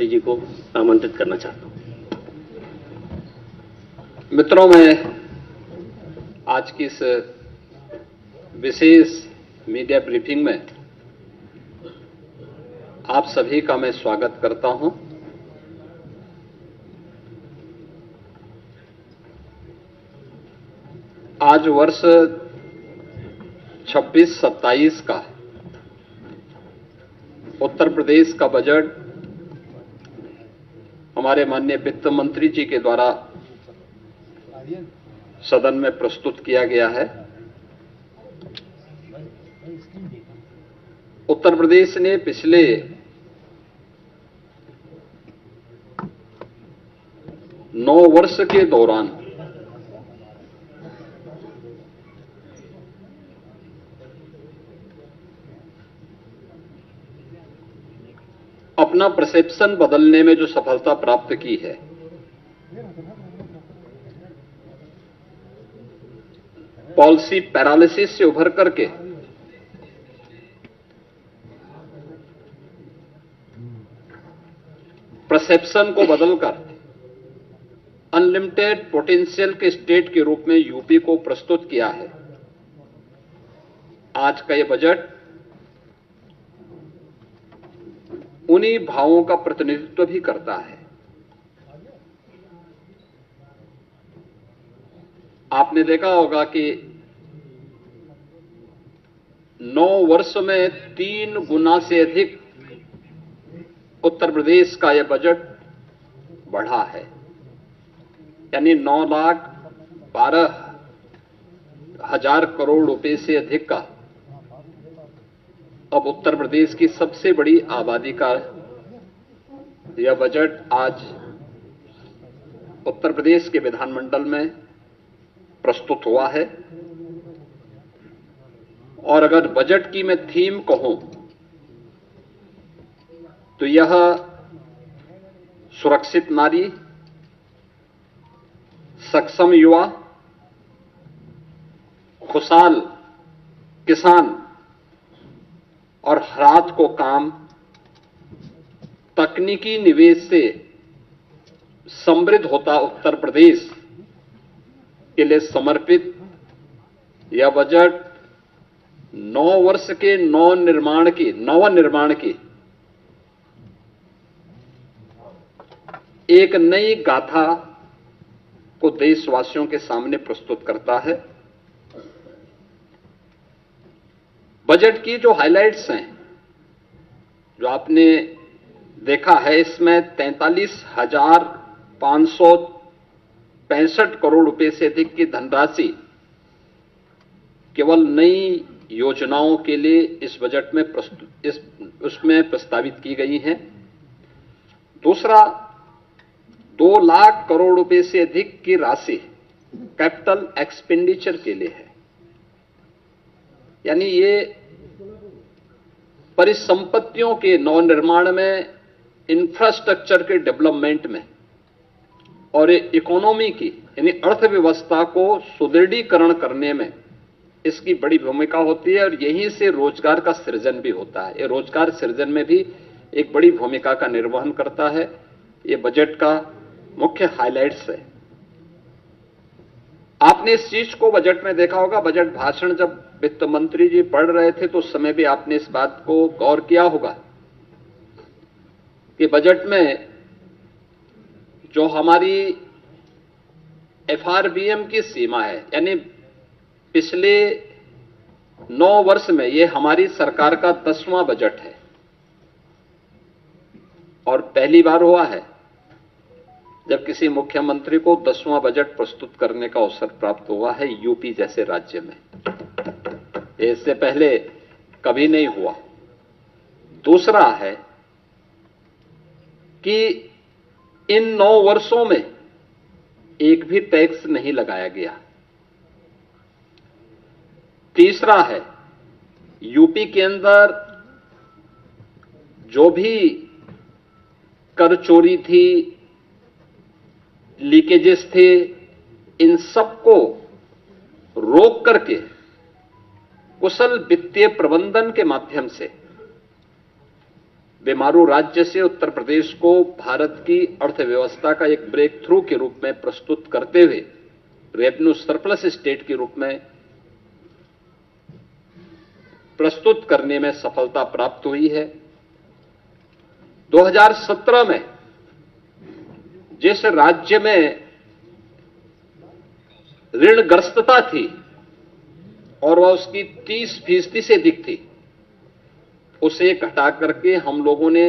मंत्री जी को आमंत्रित करना चाहता हूं। मित्रों, मैं आज की इस विशेष मीडिया ब्रीफिंग में आप सभी का मैं स्वागत करता हूं। आज वर्ष 26-27 का उत्तर प्रदेश का बजट हमारे माननीय वित्त मंत्री जी के द्वारा सदन में प्रस्तुत किया गया है। उत्तर प्रदेश ने पिछले 9 वर्ष के दौरान अपना परसेप्शन बदलने में जो सफलता प्राप्त की है, पॉलिसी पैरालिसिस से उभर करके परसेप्शन को बदलकर अनलिमिटेड पोटेंशियल के स्टेट के रूप में यूपी को प्रस्तुत किया है। आज का यह बजट उन्हीं भावों का प्रतिनिधित्व भी करता है। आपने देखा होगा कि 9 वर्ष में 3 गुना से अधिक उत्तर प्रदेश का यह बजट बढ़ा है, यानी 9,12,000 करोड़ रुपए से अधिक का अब उत्तर प्रदेश की सबसे बड़ी आबादी का यह बजट आज उत्तर प्रदेश के विधानमंडल में प्रस्तुत हुआ है। और अगर बजट की मैं थीम कहूं तो यह सुरक्षित नारी, सक्षम युवा, खुशहाल किसान और रात को काम, तकनीकी निवेश से समृद्ध होता उत्तर प्रदेश के लिए समर्पित यह बजट 9 वर्ष के नवनिर्माण की एक नई गाथा को देशवासियों के सामने प्रस्तुत करता है। बजट की जो हाइलाइट्स हैं, जो आपने देखा है, इसमें 43,565 करोड़ रुपए से अधिक की धनराशि केवल नई योजनाओं के लिए इस बजट में उसमें प्रस्तावित की गई हैं। दूसरा, 2 लाख करोड़ रुपए से अधिक की राशि कैपिटल एक्सपेंडिचर के लिए है, यानी ये परिसंपत्तियों के नवनिर्माण में, इंफ्रास्ट्रक्चर के डेवलपमेंट में और इकोनॉमी की यानी अर्थव्यवस्था को सुदृढ़ीकरण करने में इसकी बड़ी भूमिका होती है। और यहीं से रोजगार का सृजन भी होता है। ये रोजगार सृजन में भी एक बड़ी भूमिका का निर्वहन करता है। ये बजट का मुख्य हाइलाइट्स है। आपने इस चीज को बजट में देखा होगा। बजट भाषण जब वित्त मंत्री जी पढ़ रहे थे तो उस समय भी आपने इस बात को गौर किया होगा कि बजट में जो हमारी एफआरबीएम की सीमा है, यानी पिछले 9 वर्ष में ये हमारी सरकार का 10वां बजट है और पहली बार हुआ है जब किसी मुख्यमंत्री को 10वां बजट प्रस्तुत करने का अवसर प्राप्त हुआ है यूपी जैसे राज्य में। इससे पहले कभी नहीं हुआ। दूसरा है कि इन 9 वर्षों में एक भी टैक्स नहीं लगाया गया। तीसरा है, यूपी के अंदर जो भी कर चोरी थी, लीकेजेस थे, इन सबको रोक करके कुशल वित्तीय प्रबंधन के माध्यम से बेमारू राज्य से उत्तर प्रदेश को भारत की अर्थव्यवस्था का एक ब्रेक थ्रू के रूप में प्रस्तुत करते हुए रेवेन्यू सरप्लस स्टेट के रूप में प्रस्तुत करने में सफलता प्राप्त हुई है। 2017 में जिस राज्य में ऋणग्रस्तता थी और वह उसकी 30% से अधिक थी, उसे घटा करके हम लोगों ने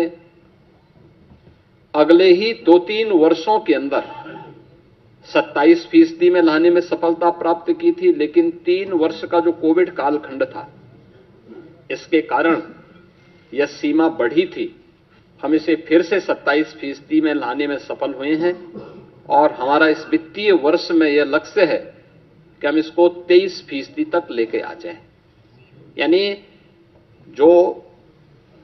अगले ही 2-3 वर्षों के अंदर 27% में लाने में सफलता प्राप्त की थी। लेकिन 3 वर्ष का जो कोविड कालखंड था, इसके कारण यह सीमा बढ़ी थी। हम इसे फिर से 27% में लाने में सफल हुए हैं और हमारा इस वित्तीय वर्ष में यह लक्ष्य है कि हम इसको 23% तक लेके आ जाएं। यानी जो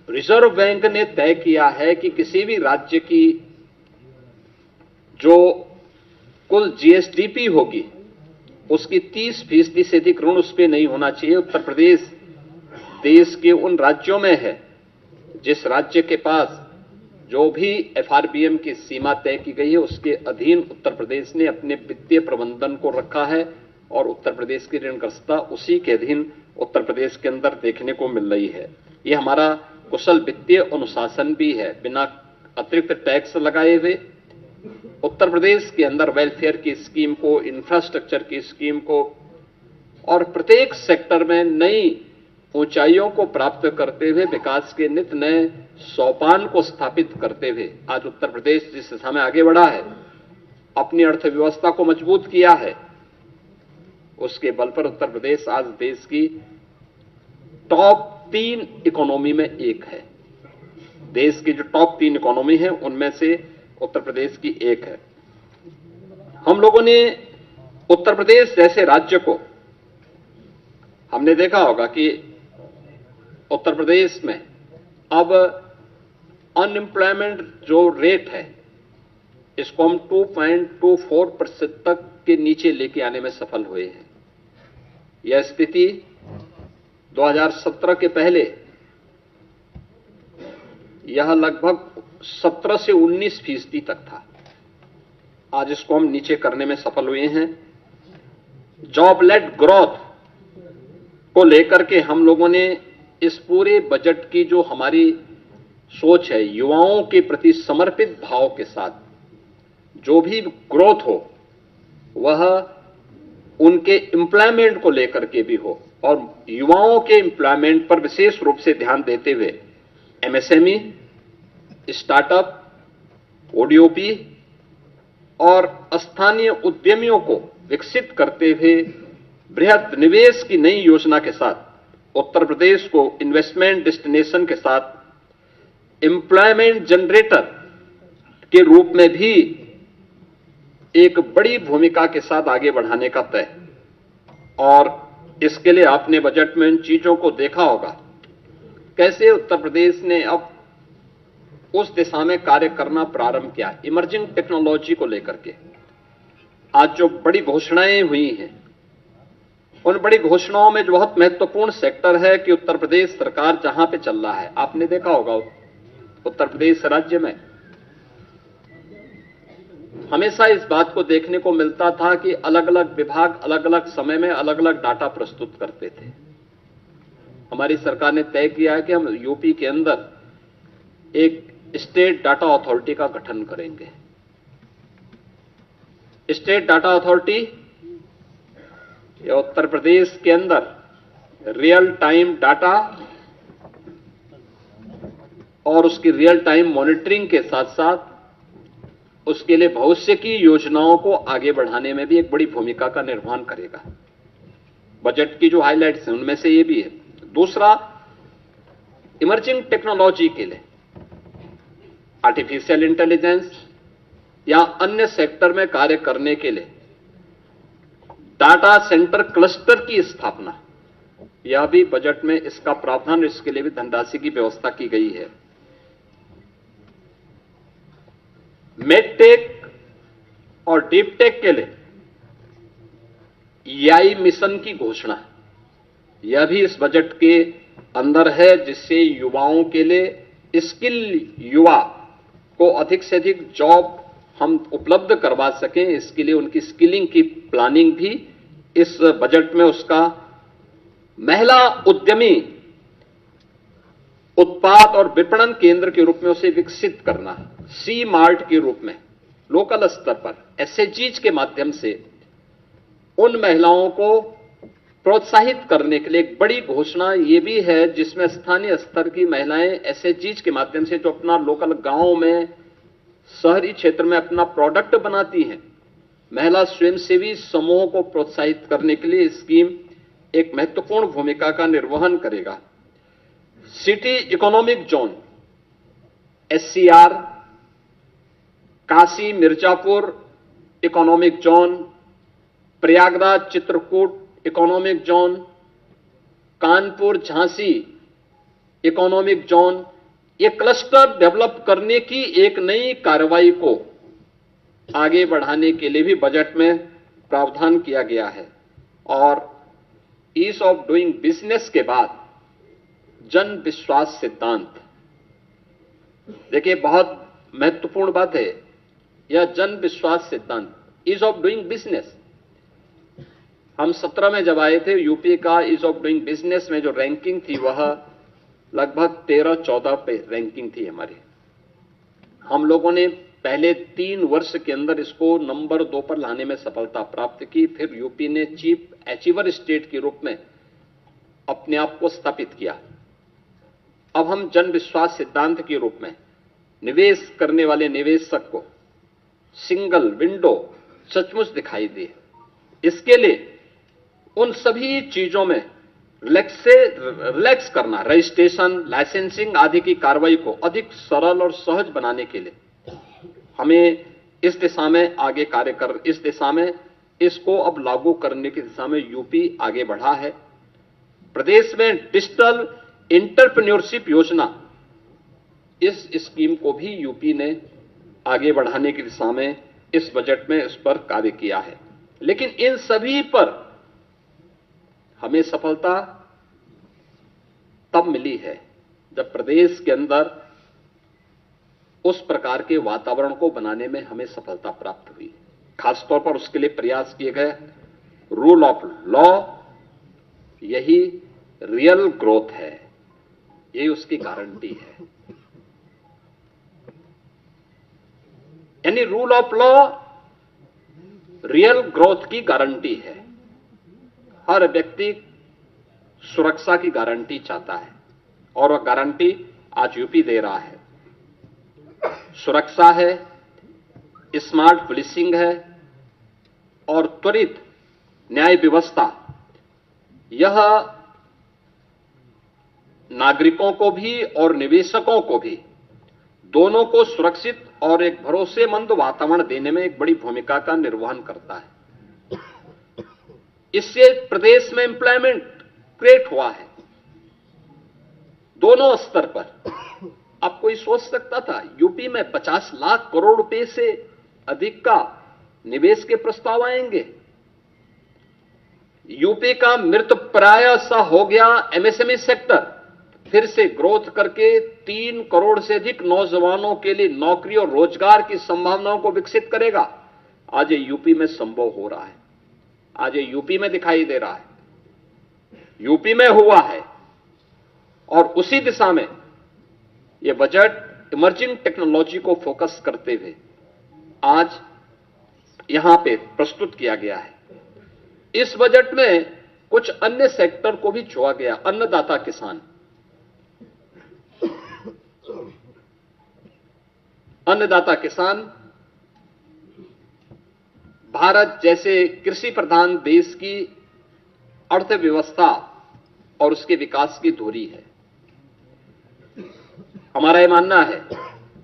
रिजर्व बैंक ने तय किया है कि किसी भी राज्य की जो कुल जीएसडीपी होगी उसकी 30% से अधिक ऋण उस पर नहीं होना चाहिए। उत्तर प्रदेश देश के उन राज्यों में है जिस राज्य के पास जो भी एफआरबीएम की सीमा तय की गई है उसके अधीन उत्तर प्रदेश ने अपने वित्तीय प्रबंधन को रखा है और उत्तर प्रदेश की ऋणग्रस्तता उसी के अधीन उत्तर प्रदेश के अंदर देखने को मिल रही है। यह हमारा कुशल वित्तीय अनुशासन भी है। बिना अतिरिक्त टैक्स लगाए हुए उत्तर प्रदेश के अंदर वेलफेयर की स्कीम को, इंफ्रास्ट्रक्चर की स्कीम को और प्रत्येक सेक्टर में नई ऊंचाइयों को प्राप्त करते हुए विकास के नित नए सोपान को स्थापित करते हुए आज उत्तर प्रदेश जिस दिशा में आगे बढ़ा है, अपनी अर्थव्यवस्था को मजबूत किया है, उसके बल पर उत्तर प्रदेश आज देश की टॉप 3 इकोनॉमी में एक है। देश की जो टॉप 3 इकोनॉमी है उनमें से उत्तर प्रदेश की एक है। हम लोगों ने उत्तर प्रदेश जैसे राज्य को, हमने देखा होगा कि उत्तर प्रदेश में अब अनएम्प्लॉयमेंट जो रेट है इसको हम 2.24% तक के नीचे लेके आने में सफल हुए हैं। यह स्थिति 2017 के पहले यह लगभग 17 से 19% तक था। आज इसको हम नीचे करने में सफल हुए हैं। जॉब लेड ग्रोथ को लेकर के हम लोगों ने इस पूरे बजट की जो हमारी सोच है, युवाओं के प्रति समर्पित भाव के साथ जो भी ग्रोथ हो वह उनके एम्प्लॉयमेंट को लेकर के भी हो और युवाओं के एम्प्लॉयमेंट पर विशेष रूप से ध्यान देते हुए एमएसएमई, स्टार्टअप, ओडीओपी और स्थानीय उद्यमियों को विकसित करते हुए बृहद निवेश की नई योजना के साथ उत्तर प्रदेश को इन्वेस्टमेंट डेस्टिनेशन के साथ एम्प्लॉयमेंट जनरेटर के रूप में भी एक बड़ी भूमिका के साथ आगे बढ़ाने का तय। और इसके लिए आपने बजट में इन चीजों को देखा होगा, कैसे उत्तर प्रदेश ने अब उस दिशा में कार्य करना प्रारंभ किया। इमर्जिंग टेक्नोलॉजी को लेकर के आज जो बड़ी घोषणाएं हुई हैं, उन बड़ी घोषणाओं में जो बहुत महत्वपूर्ण सेक्टर है कि उत्तर प्रदेश सरकार जहां पे चल रहा है, आपने देखा होगा उत्तर प्रदेश राज्य में हमेशा इस बात को देखने को मिलता था कि अलग अलग विभाग अलग अलग समय में अलग अलग डाटा प्रस्तुत करते थे। हमारी सरकार ने तय किया है कि हम यूपी के अंदर एक स्टेट डाटा अथॉरिटी का गठन करेंगे। स्टेट डाटा अथॉरिटी या उत्तर प्रदेश के अंदर रियल टाइम डाटा और उसकी रियल टाइम मॉनिटरिंग के साथ साथ उसके लिए भविष्य की योजनाओं को आगे बढ़ाने में भी एक बड़ी भूमिका का निर्वहन करेगा। बजट की जो हाइलाइट्स हैं उनमें से ये भी है। दूसरा, इमर्जिंग टेक्नोलॉजी के लिए आर्टिफिशियल इंटेलिजेंस या अन्य सेक्टर में कार्य करने के लिए डाटा सेंटर क्लस्टर की स्थापना, यह भी बजट में इसका प्रावधान, इसके लिए भी धनराशि की व्यवस्था की गई है। मेडटेक और डीपटेक के लिए एआई मिशन की घोषणा, यह भी इस बजट के अंदर है, जिससे युवाओं के लिए स्किल युवा को अधिक से अधिक जॉब हम उपलब्ध करवा सकें, इसके लिए उनकी स्किलिंग की प्लानिंग भी इस बजट में उसका महिला उद्यमी उत्पाद और विपणन केंद्र के रूप में उसे विकसित करना, सी मार्ट के रूप में लोकल स्तर पर एसएचजीज के माध्यम से उन महिलाओं को प्रोत्साहित करने के लिए एक बड़ी घोषणा यह भी है, जिसमें स्थानीय स्तर की महिलाएं एसएचजीज के माध्यम से जो अपना लोकल गांव में, शहरी क्षेत्र में अपना प्रोडक्ट बनाती हैं, महिला स्वयंसेवी समूहों को प्रोत्साहित करने के लिए स्कीम एक महत्वपूर्ण भूमिका का निर्वहन करेगा। City economic zone SCR, Kashi Mirzapur economic zone, Prayagraj Chitrakoot economic zone, Kanpur Jhansi economic zone, ये क्लस्टर डेवलप करने की एक नई कार्रवाई को आगे बढ़ाने के लिए भी बजट में प्रावधान किया गया है। और ईज ऑफ डूइंग बिजनेस के बाद जन विश्वास सिद्धांत, देखिए बहुत महत्वपूर्ण बात है यह जन विश्वास सिद्धांत, ईज ऑफ डूइंग बिजनेस। हम 17 में जब आए थे, यूपी का ईज ऑफ डूइंग बिजनेस में जो रैंकिंग थी वह लगभग 13-14 पे रैंकिंग थी हमारी। हम लोगों ने पहले 3 वर्ष के अंदर इसको नंबर 2 पर लाने में सफलता प्राप्त की। फिर यूपी ने चीफ अचीवर स्टेट के रूप में अपने आप को स्थापित किया। अब हम जन विश्वास सिद्धांत के रूप में निवेश करने वाले निवेशक को सिंगल विंडो सचमुच दिखाई दे, इसके लिए उन सभी चीजों में रिलैक्स करना, रजिस्ट्रेशन, लाइसेंसिंग आदि की कार्रवाई को अधिक सरल और सहज बनाने के लिए हमें इस दिशा में आगे कार्य कर, इस दिशा में इसको अब लागू करने की दिशा में यूपी आगे बढ़ा है। प्रदेश में डिजिटल एंटरप्रेन्योरशिप योजना, इस स्कीम को भी यूपी ने आगे बढ़ाने की दिशा में इस बजट में इस पर कार्य किया है। लेकिन इन सभी पर हमें सफलता तब मिली है जब प्रदेश के अंदर उस प्रकार के वातावरण को बनाने में हमें सफलता प्राप्त हुई। खासतौर पर उसके लिए प्रयास किए गए रूल ऑफ लॉ, यही रियल ग्रोथ है, यही उसकी गारंटी है। यानी rule of law real growth की गारंटी है। हर व्यक्ति सुरक्षा की गारंटी चाहता है और वह गारंटी आज यूपी दे रहा है। सुरक्षा है, स्मार्ट पुलिसिंग है और त्वरित न्याय व्यवस्था। यह नागरिकों को भी और निवेशकों को भी, दोनों को सुरक्षित और एक भरोसेमंद वातावरण देने में एक बड़ी भूमिका का निर्वहन करता है। इससे प्रदेश में एम्प्लॉयमेंट क्रिएट हुआ है दोनों स्तर पर। अब कोई सोच सकता था यूपी में 50 लाख करोड़ रुपए से अधिक का निवेश के प्रस्ताव आएंगे? यूपी का मृत प्राय सा हो गया एमएसएमई सेक्टर, फिर से ग्रोथ करके 3 करोड़ से अधिक नौजवानों के लिए नौकरी और रोजगार की संभावनाओं को विकसित करेगा। आज ये यूपी में संभव हो रहा है, आज ये यूपी में दिखाई दे रहा है, यूपी में हुआ है। और उसी दिशा में यह बजट इमर्जिंग टेक्नोलॉजी को फोकस करते हुए आज यहां पे प्रस्तुत किया गया है। इस बजट में कुछ अन्य सेक्टर को भी छुआ गया। अन्नदाता किसान, अन्नदाता किसान भारत जैसे कृषि प्रधान देश की अर्थव्यवस्था और उसके विकास की धुरी है। हमारा यह मानना है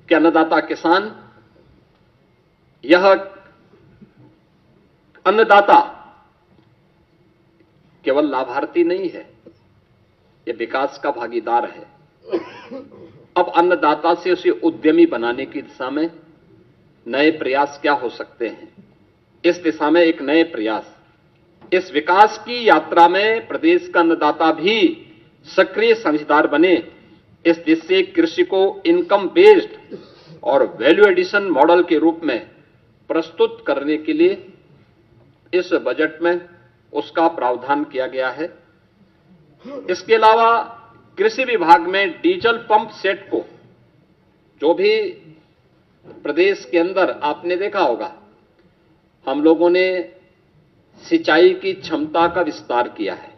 कि अन्नदाता किसान, यह अन्नदाता केवल लाभार्थी नहीं है, यह विकास का भागीदार है। अब अन्नदाता से उसे उद्यमी बनाने की दिशा में नए प्रयास क्या हो सकते हैं, इस दिशा में एक नए प्रयास, इस विकास की यात्रा में प्रदेश का अन्नदाता भी सक्रिय साझेदार बने, इस देश से कृषि को इनकम बेस्ड और वैल्यू एडिशन मॉडल के रूप में प्रस्तुत करने के लिए इस बजट में उसका प्रावधान किया गया है। इसके अलावा कृषि विभाग में डीजल पंप सेट को, जो भी प्रदेश के अंदर आपने देखा होगा, हम लोगों ने सिंचाई की क्षमता का विस्तार किया है।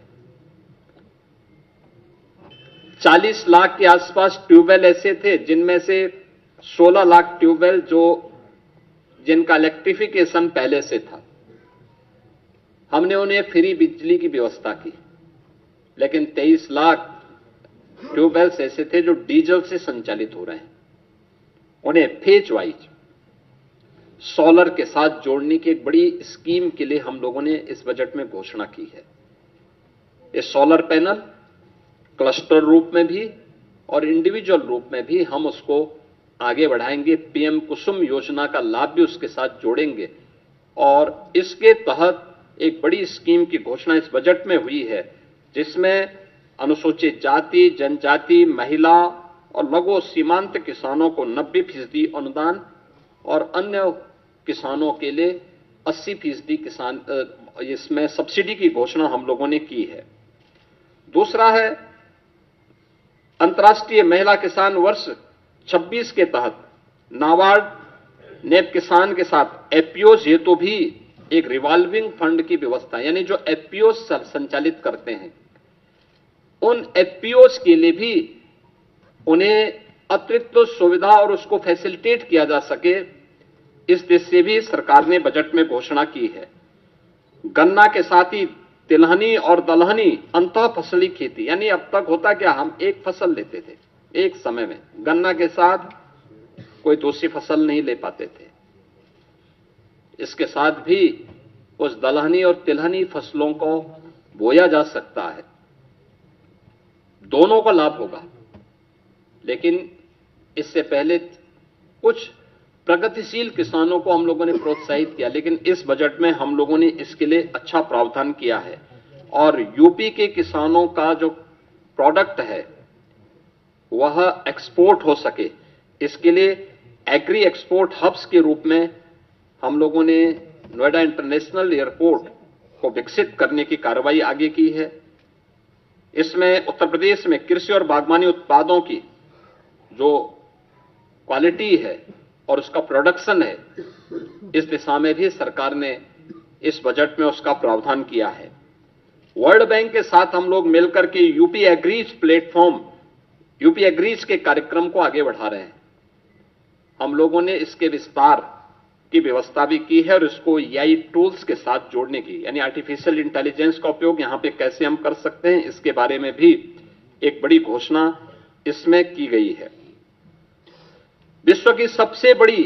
40 लाख के आसपास ट्यूबवेल ऐसे थे जिनमें से 16 लाख ट्यूबवेल जिनका इलेक्ट्रिफिकेशन पहले से था। हमने उन्हें फ्री बिजली की व्यवस्था की, लेकिन 23 लाख ट्यूबवेल्स ऐसे थे जो डीजल से संचालित हो रहे हैं। उन्हें फेज वाइज सोलर के साथ जोड़ने की एक बड़ी स्कीम के लिए हम लोगों ने इस बजट में घोषणा की है। ये सोलर पैनल क्लस्टर रूप में भी और इंडिविजुअल रूप में भी हम उसको आगे बढ़ाएंगे। पीएम कुसुम योजना का लाभ भी उसके साथ जोड़ेंगे और इसके तहत एक बड़ी स्कीम की घोषणा इस बजट में हुई है, जिसमें अनुसूचित जाति, जनजाति, महिला और लघु सीमांत किसानों को 90% अनुदान और अन्य किसानों के लिए 80% किसान इसमें सब्सिडी की घोषणा हम लोगों ने की है। दूसरा है अंतर्राष्ट्रीय महिला किसान वर्ष 26 के तहत नाबार्ड ने किसान के साथ एफपीओज हेतु भी एक रिवॉल्विंग फंड की व्यवस्था, यानी जो एफपीओज संचालित करते हैं उन एफपीओज के लिए भी उन्हें अतिरिक्त सुविधा और उसको फैसिलिटेट किया जा सके, इस दिशा से भी सरकार ने बजट में घोषणा की है। गन्ना के साथ ही तिलहनी और दलहनी अंतः फसली खेती, यानी अब तक होता क्या, हम एक फसल लेते थे एक समय में, गन्ना के साथ कोई दूसरी फसल नहीं ले पाते थे। इसके साथ भी उस दलहनी और तिलहनी फसलों को बोया जा सकता है, दोनों का लाभ होगा। लेकिन इससे पहले कुछ प्रगतिशील किसानों को हम लोगों ने प्रोत्साहित किया, लेकिन इस बजट में हम लोगों ने इसके लिए अच्छा प्रावधान किया है और यूपी के किसानों का जो प्रोडक्ट है वह एक्सपोर्ट हो सके, इसके लिए एग्री एक्सपोर्ट हब्स के रूप में हम लोगों ने नोएडा इंटरनेशनल एयरपोर्ट को विकसित करने की कार्रवाई आगे की है। इसमें उत्तर प्रदेश में कृषि और बागवानी उत्पादों की जो क्वालिटी है और उसका प्रोडक्शन है, इस दिशा में भी सरकार ने इस बजट में उसका प्रावधान किया है। वर्ल्ड बैंक के साथ हम लोग मिलकर के UP agrees platform, UP agrees के कार्यक्रम को आगे बढ़ा रहे हैं। हम लोगों ने इसके विस्तार की व्यवस्था भी की है और इसको एआई टूल्स के साथ जोड़ने की, यानी आर्टिफिशियल इंटेलिजेंस का उपयोग यहां पे कैसे हम कर सकते हैं, इसके बारे में भी एक बड़ी घोषणा इसमें की गई है। विश्व की सबसे बड़ी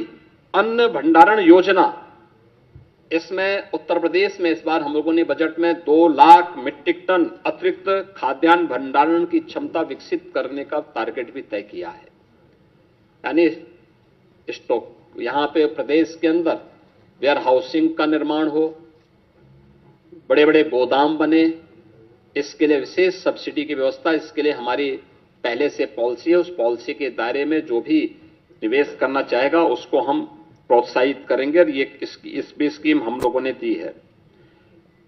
अन्न भंडारण योजना, इसमें उत्तर प्रदेश में इस बार हम लोगों ने बजट में 2 लाख मीट्रिक टन अतिरिक्त खाद्यान्न भंडारण की क्षमता विकसित करने का टारगेट भी तय किया है। यानी स्टॉक यहां पे प्रदेश के अंदर वेयर हाउसिंग का निर्माण हो, बड़े बड़े गोदाम बने, इसके लिए विशेष सब्सिडी की व्यवस्था, इसके लिए हमारी पहले से पॉलिसी है। उस पॉलिसी के दायरे में जो भी निवेश करना चाहेगा उसको हम प्रोत्साहित करेंगे और ये इस भी स्कीम हम लोगों ने दी है।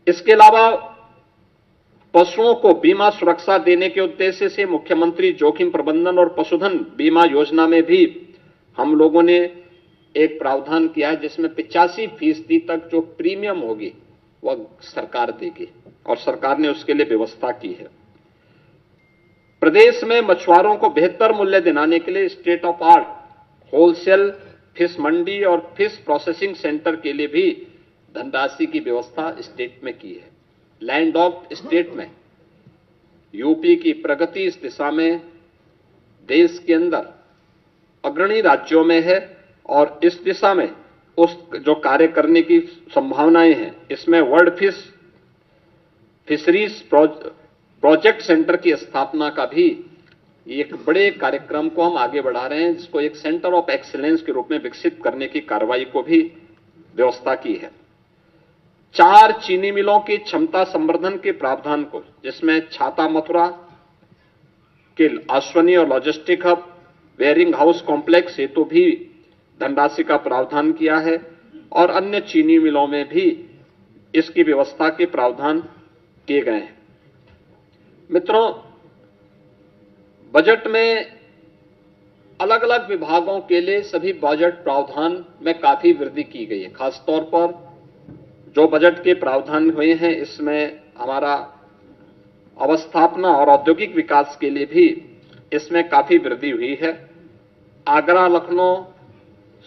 इसके अलावा पशुओं को बीमा सुरक्षा देने के उद्देश्य से मुख्यमंत्री जोखिम प्रबंधन और पशुधन बीमा योजना में भी हम लोगों ने एक प्रावधान किया है, जिसमें 85% तक जो प्रीमियम होगी वह सरकार देगी और सरकार ने उसके लिए व्यवस्था की है। प्रदेश में मछुआरों को बेहतर मूल्य दिलाने के लिए state of art wholesale fish mandi और फिश प्रोसेसिंग सेंटर के लिए भी धनराशि की व्यवस्था स्टेट में की है। लैंड ऑफ स्टेट में यूपी की प्रगति इस दिशा में देश के अंदर अग्रणी राज्यों में है और इस दिशा में उस जो कार्य करने की संभावनाएं हैं, इसमें वर्ल्ड फिशरीज प्रोजेक्ट सेंटर की स्थापना का भी एक बड़े कार्यक्रम को हम आगे बढ़ा रहे हैं, जिसको एक सेंटर ऑफ एक्सीलेंस के रूप में विकसित करने की कार्रवाई को भी व्यवस्था की है। 4 चीनी मिलों की क्षमता संवर्धन के प्रावधान को, जिसमें छाता मथुरा, के अश्वनी और logistic hub, wearing house complex हेतु भी धनराशि का प्रावधान किया है और अन्य चीनी मिलों में भी इसकी व्यवस्था के प्रावधान किए गए हैं। मित्रों, बजट में अलग अलग विभागों के लिए सभी बजट प्रावधान में काफी वृद्धि की गई है। खासतौर पर जो बजट के प्रावधान हुए हैं इसमें हमारा अवस्थापना और औद्योगिक विकास के लिए भी इसमें काफी वृद्धि हुई है। आगरा लखनऊ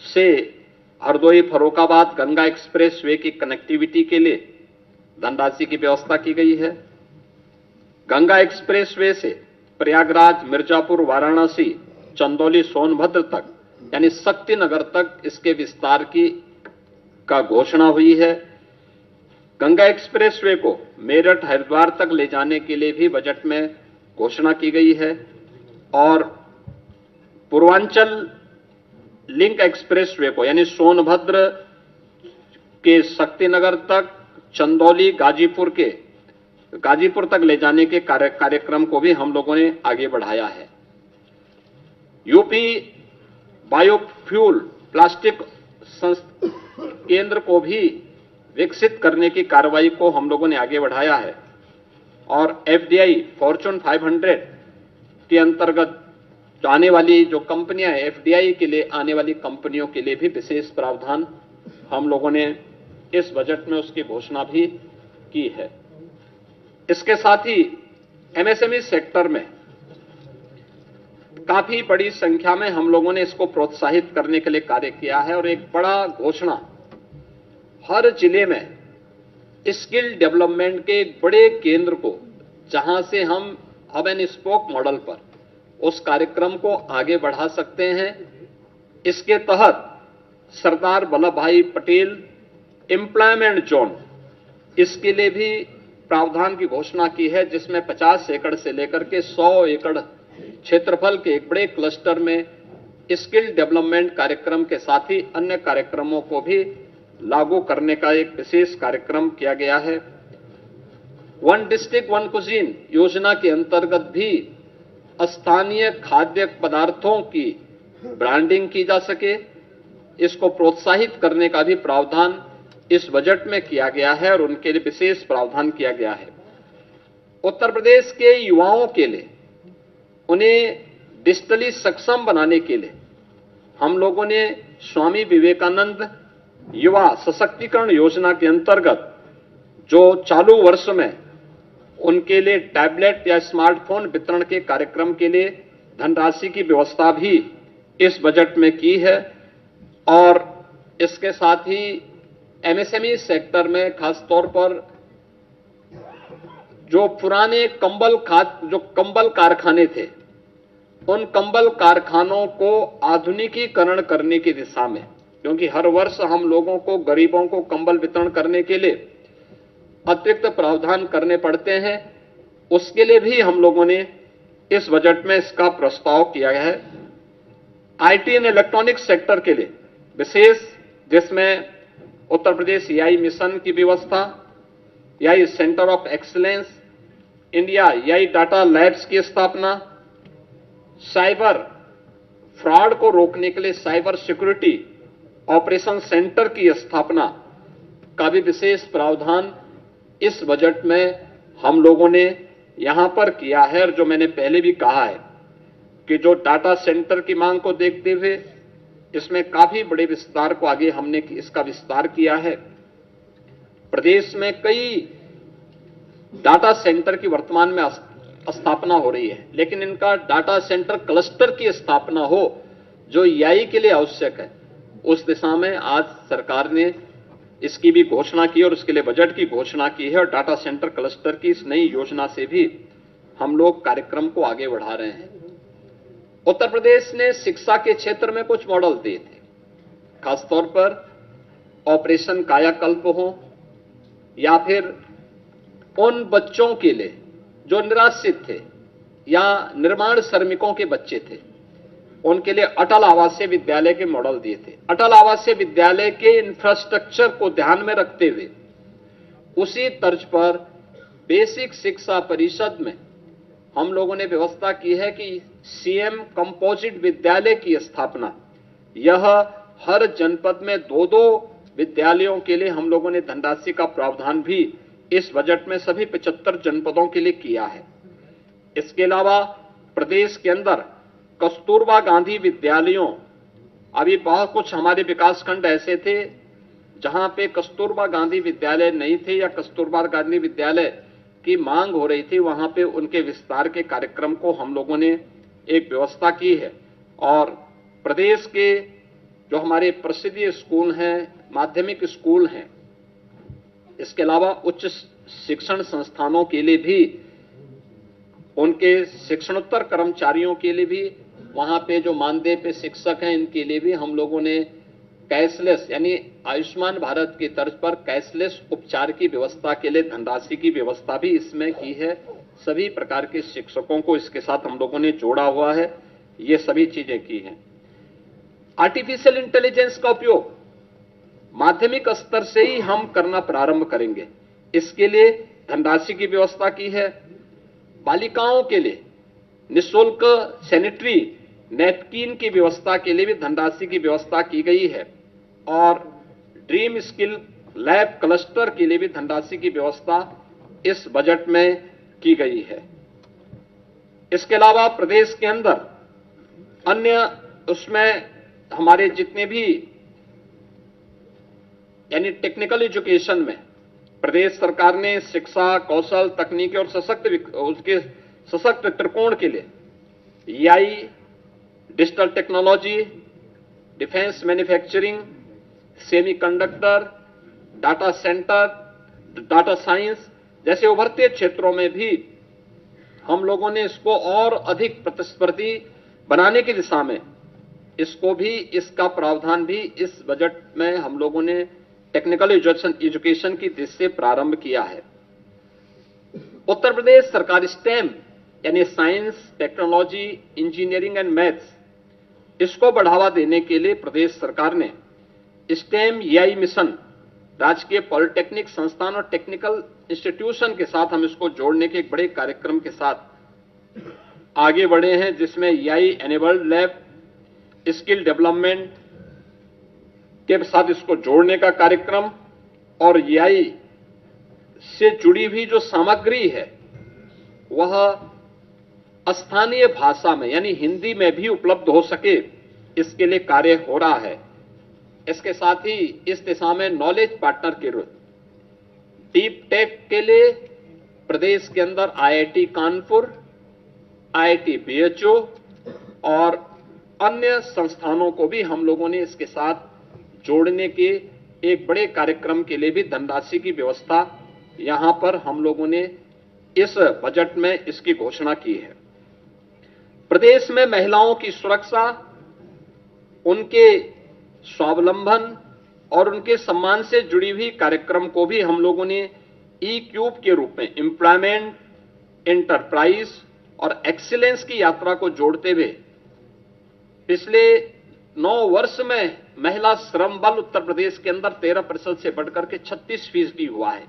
से हरदोई फर्रुखाबाद गंगा एक्सप्रेस वे की कनेक्टिविटी के लिए धनराशि की व्यवस्था की गई है। गंगा एक्सप्रेस वे से प्रयागराज, मिर्जापुर, वाराणसी, चंदौली, सोनभद्र तक यानी शक्तिनगर तक इसके विस्तार का घोषणा हुई है। गंगा एक्सप्रेस वे को मेरठ, हरिद्वार तक ले जाने के लिए भी बजट में घोषणा की गई है और पूर्वांचल लिंक एक्सप्रेस वे को यानी सोनभद्र के शक्तिनगर तक, चंदौली, गाजीपुर तक ले जाने के कार्यक्रम को भी हम लोगों ने आगे बढ़ाया है। यूपी बायोफ्यूल प्लास्टिक केंद्र को भी विकसित करने की कार्रवाई को हम लोगों ने आगे बढ़ाया है और एफडीआई फॉर्च्यून 500 के अंतर्गत आने वाली जो कंपनियां हैं, एफडीआई के लिए आने वाली कंपनियों के लिए भी विशेष प्रावधान हम लोगों ने इस बजट में उसकी घोषणा भी की है। इसके साथ ही एमएसएमई सेक्टर में काफी बड़ी संख्या में हम लोगों ने इसको प्रोत्साहित करने के लिए कार्य किया है और एक बड़ा घोषणा हर जिले में स्किल डेवलपमेंट के एक बड़े केंद्र को, जहां से हम हब एंड स्पोक मॉडल पर उस कार्यक्रम को आगे बढ़ा सकते हैं। इसके तहत सरदार वल्लभ भाई पटेल एम्प्लॉयमेंट जोन, इसके लिए भी प्रावधान की घोषणा की है, जिसमें 50 एकड़ से लेकर के 100 एकड़ क्षेत्रफल के एक बड़े क्लस्टर में स्किल डेवलपमेंट कार्यक्रम के साथ ही अन्य कार्यक्रमों को भी लागू करने का एक विशेष कार्यक्रम किया गया है। वन डिस्ट्रिक्ट वन कुजीन योजना के अंतर्गत भी स्थानीय खाद्य पदार्थों की ब्रांडिंग की जा सके, इसको प्रोत्साहित करने का भी प्रावधान इस बजट में किया गया है और उनके लिए विशेष प्रावधान किया गया है। उत्तर प्रदेश के युवाओं के लिए उन्हें डिजिटली सक्षम बनाने के लिए हम लोगों ने स्वामी विवेकानंद युवा सशक्तिकरण योजना के अंतर्गत जो चालू वर्ष में उनके लिए टैबलेट या स्मार्टफोन वितरण के कार्यक्रम के लिए धनराशि की व्यवस्था भी इस बजट में की है और इसके साथ ही एमएसएमई सेक्टर में खासतौर पर जो पुराने कंबल कारखाने थे, उन कंबल कारखानों को आधुनिकीकरण करने की दिशा में, क्योंकि हर वर्ष हम लोगों को, गरीबों को कंबल वितरण करने के लिए अतिरिक्त प्रावधान करने पड़ते हैं, उसके लिए भी हम लोगों ने इस बजट में इसका प्रस्ताव किया गया है। आईटी एंड इलेक्ट्रॉनिक सेक्टर के लिए विशेष, जिसमें उत्तर प्रदेश एआई मिशन की व्यवस्था, AI centre of excellence, India AI data labs की स्थापना, साइबर फ्रॉड को रोकने के लिए साइबर सिक्योरिटी ऑपरेशन सेंटर की स्थापना का भी विशेष प्रावधान इस बजट में हम लोगों ने यहां पर किया है। और जो मैंने पहले भी कहा है कि जो डाटा सेंटर की मांग को देखते हुए इसमें काफी बड़े विस्तार को आगे हमने इसका विस्तार किया है। प्रदेश में कई डाटा सेंटर की वर्तमान में स्थापना हो रही है, लेकिन इनका डाटा सेंटर क्लस्टर की स्थापना हो जो एआई के लिए आवश्यक है, उस दिशा में आज सरकार ने इसकी भी घोषणा की और उसके लिए बजट की घोषणा की है। और डाटा सेंटर क्लस्टर की इस नई योजना से भी हम लोग कार्यक्रम को आगे बढ़ा रहे हैं। उत्तर प्रदेश ने शिक्षा के क्षेत्र में कुछ मॉडल दिए थे, खासतौर पर ऑपरेशन कायाकल्प हो या फिर उन बच्चों के लिए जो निराश्रित थे या निर्माण श्रमिकों के बच्चे थे, उनके लिए अटल आवासीय विद्यालय के मॉडल दिए थे। अटल आवासीय विद्यालय के इंफ्रास्ट्रक्चर को ध्यान में रखते हुए उसी तर्ज पर बेसिक शिक्षा परिषद में हम लोगों ने व्यवस्था की है कि सीएम कंपोजिट विद्यालय की स्थापना, यह हर जनपद में 2-2 विद्यालयों के लिए हम लोगों ने धनराशि का प्रावधान भी इस बजट में सभी 75 जनपदों के लिए किया है। इसके अलावा प्रदेश के अंदर कस्तूरबा गांधी विद्यालयों, अभी बहुत कुछ हमारे विकासखंड ऐसे थे जहां पे कस्तूरबा गांधी विद्यालय नहीं थे या कस्तूरबा गांधी विद्यालय की मांग हो रही थी, वहां पे उनके विस्तार के कार्यक्रम को हम लोगों ने एक व्यवस्था की है। और प्रदेश के जो हमारे प्रसिद्ध स्कूल हैं, माध्यमिक स्कूल हैं, इसके अलावा उच्च शिक्षण संस्थानों के लिए भी, उनके शिक्षणोत्तर कर्मचारियों के लिए भी, वहां पे जो मानदेय पे शिक्षक हैं इनके लिए भी हम लोगों ने कैशलेस यानी आयुष्मान भारत की तर्ज पर कैशलेस उपचार की व्यवस्था के लिए धनराशि की व्यवस्था भी इसमें की है। सभी प्रकार के शिक्षकों को इसके साथ हम लोगों ने जोड़ा हुआ है, ये सभी चीजें की हैं। आर्टिफिशियल इंटेलिजेंस का उपयोग माध्यमिक स्तर से ही हम करना प्रारंभ करेंगे, इसके लिए धनराशि की व्यवस्था की है। बालिकाओं के लिए निःशुल्क सैनिटरी नैपकिन की व्यवस्था के लिए भी धनराशि की व्यवस्था की गई है और ड्रीम स्किल लैब क्लस्टर के लिए भी धनराशि की व्यवस्था इस बजट में की गई है। इसके अलावा प्रदेश के अंदर अन्य उसमें हमारे जितने भी यानी टेक्निकल एजुकेशन में प्रदेश सरकार ने शिक्षा, कौशल, तकनीकी और सशक्त त्रिकोण के लिए EI, digital technology, defence manufacturing, semiconductor, data centre, data science जैसे उभरते क्षेत्रों में भी हम लोगों ने इसको और अधिक प्रतिस्पर्धी बनाने की दिशा में इसको भी, इसका प्रावधान भी इस बजट में हम लोगों ने टेक्निकल एजुकेशन की दृष्टि से प्रारंभ किया है। उत्तर प्रदेश सरकार स्टेम यानी science, technology, engineering and maths, इसको बढ़ावा देने के लिए प्रदेश सरकार ने स्टेम EI मिशन, राजकीय पॉलिटेक्निक संस्थान और टेक्निकल इंस्टीट्यूशन के साथ हम इसको जोड़ने के एक बड़े कार्यक्रम के साथ आगे बढ़े हैं, जिसमें EI enabled lab, skill development के साथ इसको जोड़ने का कार्यक्रम और EI से जुड़ी हुई जो सामग्री है वह स्थानीय भाषा में यानी हिंदी में भी उपलब्ध हो सके, इसके लिए कार्य हो रहा है। इसके साथ ही इस दिशा में नॉलेज पार्टनर के रूप डीप टेक के लिए प्रदेश के अंदर IIT कानपुर, IIT BHU और अन्य संस्थानों को भी हम लोगों ने इसके साथ जोड़ने के एक बड़े कार्यक्रम के लिए भी धनराशि की व्यवस्था यहां पर हम लोगों ने इस बजट में इसकी घोषणा की है। प्रदेश में महिलाओं की सुरक्षा, उनके स्वावलंबन और उनके सम्मान से जुड़ी हुई कार्यक्रम को भी हम लोगों ने E-क्यूब के रूप में एम्प्लॉयमेंट, एंटरप्राइज और एक्सीलेंस की यात्रा को जोड़ते हुए पिछले 9 वर्ष में महिला श्रम बल उत्तर प्रदेश के अंदर 13% से बढ़कर के 36% हुआ है।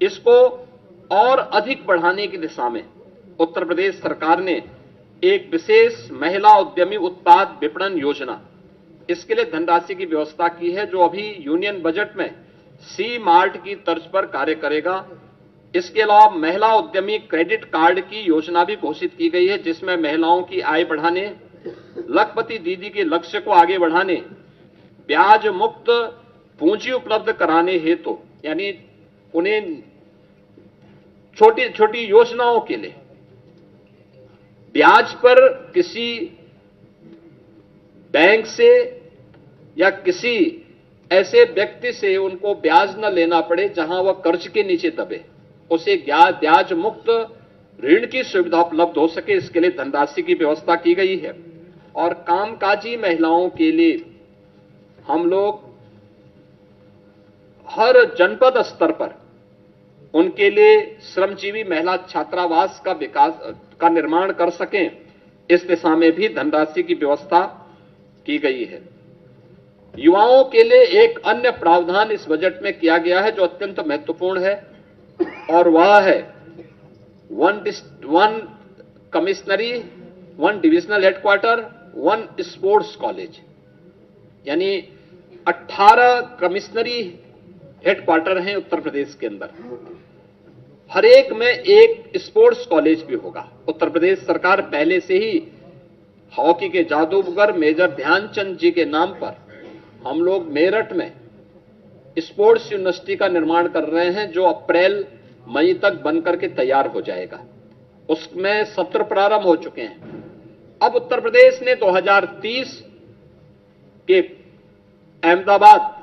इसको और अधिक बढ़ाने की दिशा में उत्तर प्रदेश सरकार ने एक विशेष महिला उद्यमी उत्पाद विपणन योजना, इसके लिए धनराशि की व्यवस्था की है, जो अभी यूनियन बजट में C-मार्ट की तर्ज पर कार्य करेगा। इसके अलावा महिला उद्यमी क्रेडिट कार्ड की योजना भी घोषित की गई है, जिसमें महिलाओं की आय बढ़ाने, लखपति दीदी के लक्ष्य को आगे बढ़ाने, ब्याज मुक्त पूंजी उपलब्ध कराने हेतु यानी उन्हें छोटी छोटी योजनाओं के लिए ब्याज पर किसी बैंक से या किसी ऐसे व्यक्ति से उनको ब्याज न लेना पड़े जहां वह कर्ज के नीचे दबे, उसे ब्याज मुक्त ऋण की सुविधा उपलब्ध हो सके, इसके लिए धनराशि की व्यवस्था की गई है। और कामकाजी महिलाओं के लिए हम लोग हर जनपद स्तर पर उनके लिए श्रमजीवी महिला छात्रावास का विकास का निर्माण कर सकें, इस दिशा में भी धनराशि की व्यवस्था की गई है। युवाओं के लिए एक अन्य प्रावधान इस बजट में किया गया है जो अत्यंत महत्वपूर्ण है, और वह है one commissionary, 1 divisional headquarter, 1 sports college, यानी 18 कमिश्नरी हेडक्वार्टर हैं उत्तर प्रदेश के अंदर। हर एक में एक स्पोर्ट्स कॉलेज भी होगा। उत्तर प्रदेश सरकार पहले से ही हॉकी के जादूगर मेजर ध्यानचंद जी के नाम पर हम लोग मेरठ में स्पोर्ट्स यूनिवर्सिटी का निर्माण कर रहे हैं, जो अप्रैल मई तक बनकर के तैयार हो जाएगा। उसमें सत्र प्रारंभ हो चुके हैं। अब उत्तर प्रदेश ने 2030 के अहमदाबाद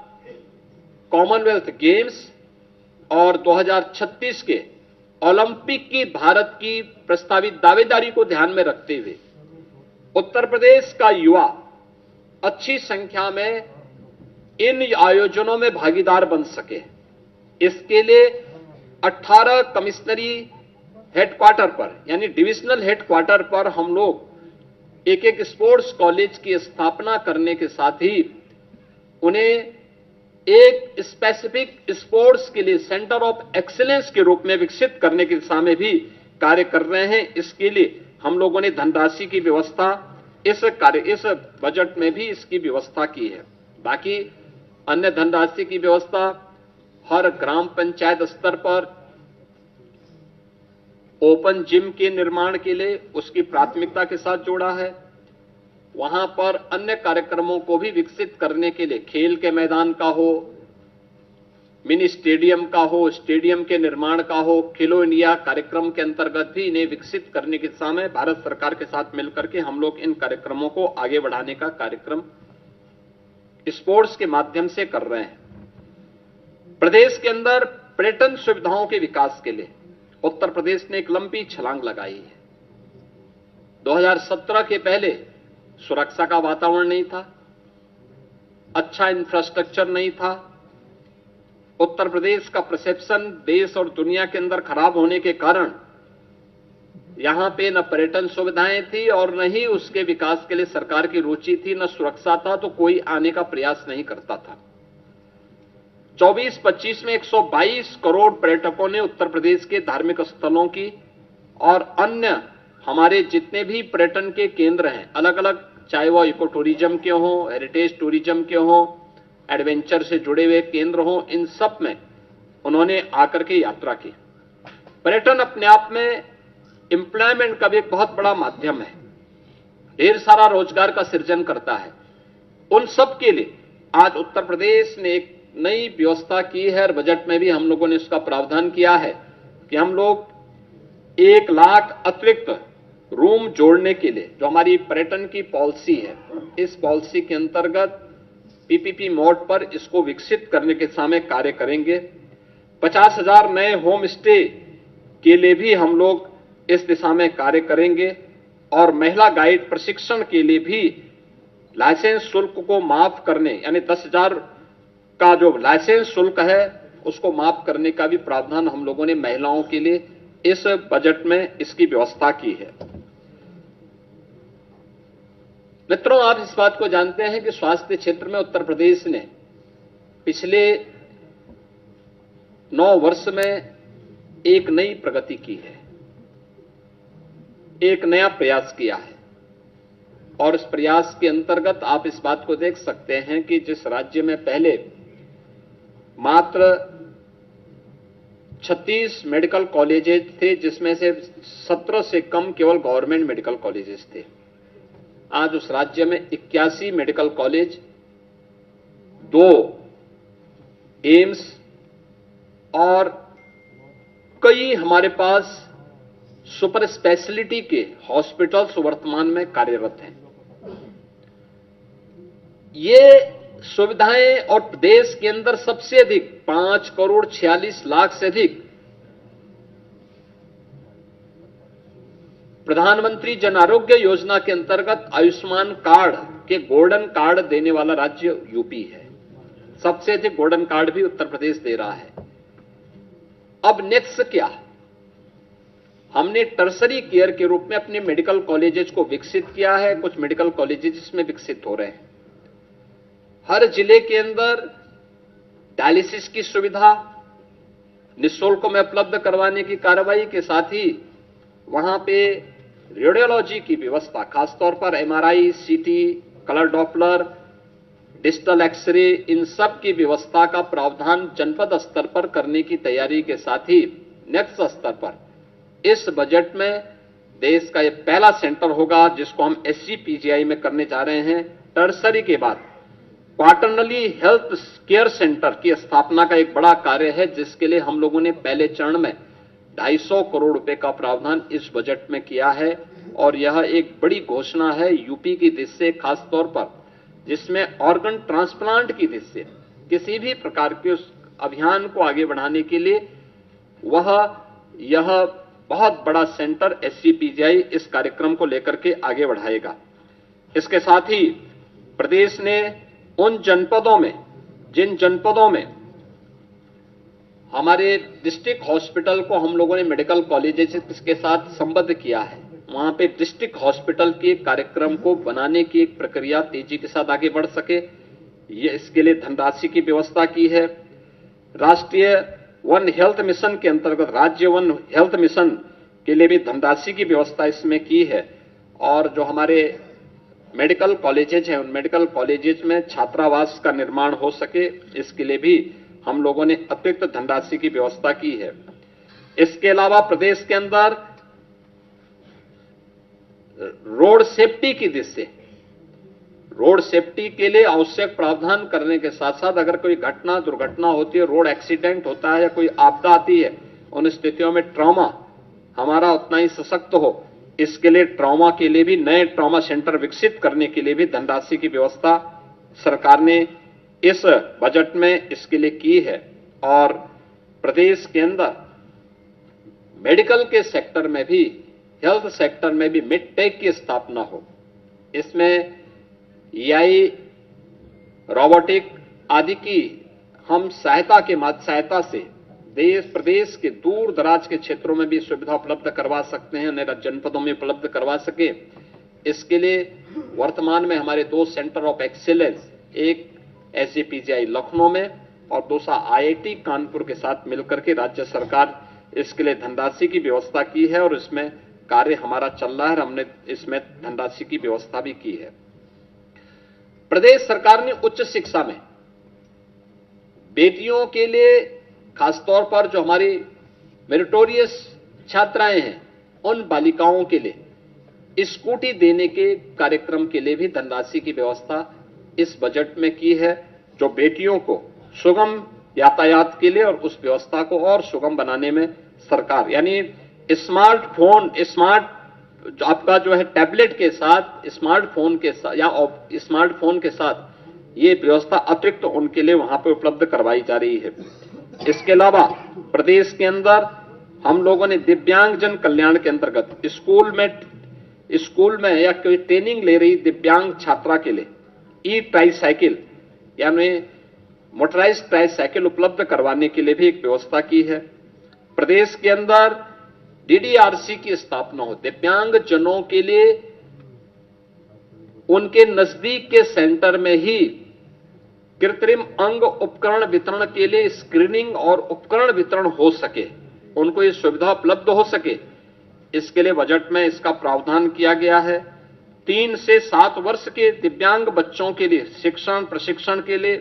कॉमनवेल्थ गेम्स और 2036 के ओलंपिक की भारत की प्रस्तावित दावेदारी को ध्यान में रखते हुए उत्तर प्रदेश का युवा अच्छी संख्या में इन आयोजनों में भागीदार बन सके, इसके लिए 18 कमिश्नरी हेडक्वार्टर पर यानी डिविजनल हेडक्वार्टर पर हम लोग एक स्पोर्ट्स कॉलेज की स्थापना करने के साथ ही उन्हें एक स्पेसिफिक स्पोर्ट्स के लिए सेंटर ऑफ एक्सीलेंस के रूप में विकसित करने की दिशा में भी कार्य कर रहे हैं। इसके लिए हम लोगों ने धनराशि की व्यवस्था इस बजट में भी इसकी व्यवस्था की है। बाकी अन्य धनराशि की व्यवस्था हर ग्राम पंचायत स्तर पर ओपन जिम के निर्माण के लिए उसकी प्राथमिकता के साथ जोड़ा है। वहां पर अन्य कार्यक्रमों को भी विकसित करने के लिए खेल के मैदान का हो, मिनी स्टेडियम का हो, स्टेडियम के निर्माण का हो, खेलो इंडिया कार्यक्रम के अंतर्गत भी इन्हें विकसित करने की दिशा में भारत सरकार के साथ मिलकर के हम लोग इन कार्यक्रमों को आगे बढ़ाने का कार्यक्रम स्पोर्ट्स के माध्यम से कर रहे हैं। प्रदेश के अंदर पर्यटन सुविधाओं के विकास के लिए उत्तर प्रदेश ने एक लंबी छलांग लगाई है। 2017 के पहले सुरक्षा का वातावरण नहीं था, अच्छा इंफ्रास्ट्रक्चर नहीं था। उत्तर प्रदेश का परसेप्शन देश और दुनिया के अंदर खराब होने के कारण यहां पे न पर्यटन सुविधाएं थी और न ही उसके विकास के लिए सरकार की रुचि थी, न सुरक्षा था, तो कोई आने का प्रयास नहीं करता था। 24-25 में 122 करोड़ पर्यटकों ने उत्तर प्रदेश के धार्मिक स्थलों की और अन्य हमारे जितने भी पर्यटन के केंद्र हैं अलग अलग, चाहे वो इको टूरिज्म के हों, हेरिटेज टूरिज्म के हों, एडवेंचर से जुड़े हुए केंद्र हों, इन सब में उन्होंने आकर के यात्रा की। पर्यटन अपने आप में एम्प्लॉयमेंट का भी एक बहुत बड़ा माध्यम है, ढेर सारा रोजगार का सृजन करता है। उन सब के लिए आज उत्तर प्रदेश ने एक नई व्यवस्था की है और बजट में भी हम लोगों ने इसका प्रावधान किया है कि हम लोग 1 लाख अतिरिक्त रूम जोड़ने के लिए जो हमारी पर्यटन की पॉलिसी है, इस पॉलिसी के अंतर्गत पीपीपी मोड पर इसको विकसित करने के सामने कार्य करेंगे। 50,000 नए होम स्टे के लिए भी हम लोग इस दिशा में कार्य करेंगे और महिला गाइड प्रशिक्षण के लिए भी लाइसेंस शुल्क को माफ करने यानी 10,000 का जो लाइसेंस शुल्क है उसको माफ करने का भी प्रावधान हम लोगों ने महिलाओं के लिए इस बजट में इसकी व्यवस्था की है। मित्रों, आप इस बात को जानते हैं कि स्वास्थ्य क्षेत्र में उत्तर प्रदेश ने पिछले 9 वर्ष में एक नई प्रगति की है, एक नया प्रयास किया है और इस प्रयास के अंतर्गत आप इस बात को देख सकते हैं कि जिस राज्य में पहले मात्र 36 मेडिकल कॉलेजेस थे, जिसमें से 17 से कम केवल गवर्नमेंट मेडिकल कॉलेजेस थे, आज उस राज्य में 81 मेडिकल कॉलेज, 2 एम्स और कई हमारे पास सुपर स्पेशलिटी के हॉस्पिटल्स वर्तमान में कार्यरत हैं। ये सुविधाएं और देश के अंदर सबसे अधिक 5,46,00,000 से अधिक प्रधानमंत्री जन आरोग्य योजना के अंतर्गत आयुष्मान कार्ड के गोल्डन कार्ड देने वाला राज्य यूपी है। सबसे अधिक गोल्डन कार्ड भी उत्तर प्रदेश दे रहा है। अब नेक्स्ट क्या? हमने टर्सरी केयर के रूप में अपने मेडिकल कॉलेजेस को विकसित किया है। कुछ मेडिकल कॉलेजेस इसमें विकसित हो रहे हैं। हर जिले के अंदर डायलिसिस की सुविधा निःशुल्क में उपलब्ध करवाने की कार्रवाई के साथ ही वहां पे रेडियोलॉजी की व्यवस्था, खासतौर पर एमआरआई, सीटी, कलर डॉपलर, डिजिटल एक्सरे, इन सब की व्यवस्था का प्रावधान जनपद स्तर पर करने की तैयारी के साथ ही नेक्स्ट स्तर पर इस बजट में देश का यह पहला सेंटर होगा जिसको हम SCPGI में करने जा रहे हैं। टर्सरी के बाद क्वार्टरली हेल्थ केयर सेंटर की स्थापना का एक बड़ा कार्य है, जिसके लिए हम लोगों ने पहले चरण में 250 करोड़ रुपए का प्रावधान इस बजट में किया है। और यह एक बड़ी घोषणा है यूपी की दृष्टि से, खासतौर पर जिसमें ऑर्गन ट्रांसप्लांट की दृष्टि से किसी भी प्रकार के उस अभियान को आगे बढ़ाने के लिए यह बहुत बड़ा सेंटर SCPGI इस कार्यक्रम को लेकर के आगे बढ़ाएगा। इसके साथ ही प्रदेश ने उन जनपदों में, जिन जनपदों में हमारे डिस्ट्रिक्ट हॉस्पिटल को हम लोगों ने मेडिकल कॉलेजेस के साथ संबद्ध किया है, वहां पे डिस्ट्रिक्ट हॉस्पिटल के कार्यक्रम को बनाने की एक प्रक्रिया तेजी के साथ आगे बढ़ सके, ये इसके लिए धनराशि की व्यवस्था की है। राष्ट्रीय वन हेल्थ मिशन के अंतर्गत राज्य वन हेल्थ मिशन के लिए भी धनराशि की व्यवस्था इसमें की है। और जो हमारे मेडिकल कॉलेजेज हैं, उन मेडिकल कॉलेजेज में छात्रावास का निर्माण हो सके, इसके लिए भी हम लोगों ने अतिरिक्त धनराशि की व्यवस्था की है। इसके अलावा प्रदेश के अंदर रोड सेफ्टी की दृष्टि से, रोड सेफ्टी के लिए आवश्यक प्रावधान करने के साथ साथ अगर कोई घटना दुर्घटना होती है, रोड एक्सीडेंट होता है या कोई आपदा आती है, उन स्थितियों में ट्रॉमा हमारा उतना ही सशक्त हो, इसके लिए ट्रॉमा के लिए भी नए ट्रॉमा सेंटर विकसित करने के लिए भी धनराशि की व्यवस्था सरकार ने इस बजट में इसके लिए की है। और प्रदेश के अंदर मेडिकल के सेक्टर में भी, हेल्थ सेक्टर में भी मिडटेक की स्थापना हो, इसमें AI, रोबोटिक आदि की हम सहायता से प्रदेश के दूर दराज के क्षेत्रों में भी सुविधा उपलब्ध करवा सकते हैं, उन्हें जनपदों में उपलब्ध करवा सके। इसके लिए वर्तमान में हमारे 2 सेंटर ऑफ एक्सीलेंस, एक SCPGI लखनऊ में और दूसरा IIT कानपुर के साथ मिलकर के राज्य सरकार इसके लिए धनराशि की व्यवस्था की है और इसमें कार्य हमारा चल रहा है। हमने इसमें धनराशि की व्यवस्था भी की है। प्रदेश सरकार ने उच्च शिक्षा में बेटियों के लिए, खासतौर पर जो हमारी मेरिटोरियस छात्राएं हैं, उन बालिकाओं के लिए स्कूटी देने के कार्यक्रम के लिए भी धनराशि की व्यवस्था इस बजट में की है, जो बेटियों को सुगम यातायात के लिए और उस व्यवस्था को और सुगम बनाने में सरकार, यानी स्मार्टफोन, आपका जो है टैबलेट के साथ, स्मार्टफोन के साथ या स्मार्टफोन के साथ ये व्यवस्था अतिरिक्त उनके लिए वहां पर उपलब्ध करवाई जा रही है। इसके अलावा प्रदेश के अंदर हम लोगों ने दिव्यांगजन कल्याण के अंतर्गत स्कूल में या कोई ट्रेनिंग ले रही दिव्यांग छात्रा के लिए ट्राईसाइकिल यानी मोटराइज्ड ट्राईसाइकिल उपलब्ध करवाने के लिए भी एक व्यवस्था की है। प्रदेश के अंदर DDRC की स्थापना हो, दिव्यांग जनों के लिए उनके नजदीक के सेंटर में ही कृत्रिम अंग उपकरण वितरण के लिए स्क्रीनिंग और उपकरण वितरण हो सके, उनको ये सुविधा उपलब्ध हो सके, इसके लिए बजट में इसका प्रावधान किया गया है। 3 से 7 वर्ष के दिव्यांग बच्चों के लिए शिक्षण प्रशिक्षण के लिए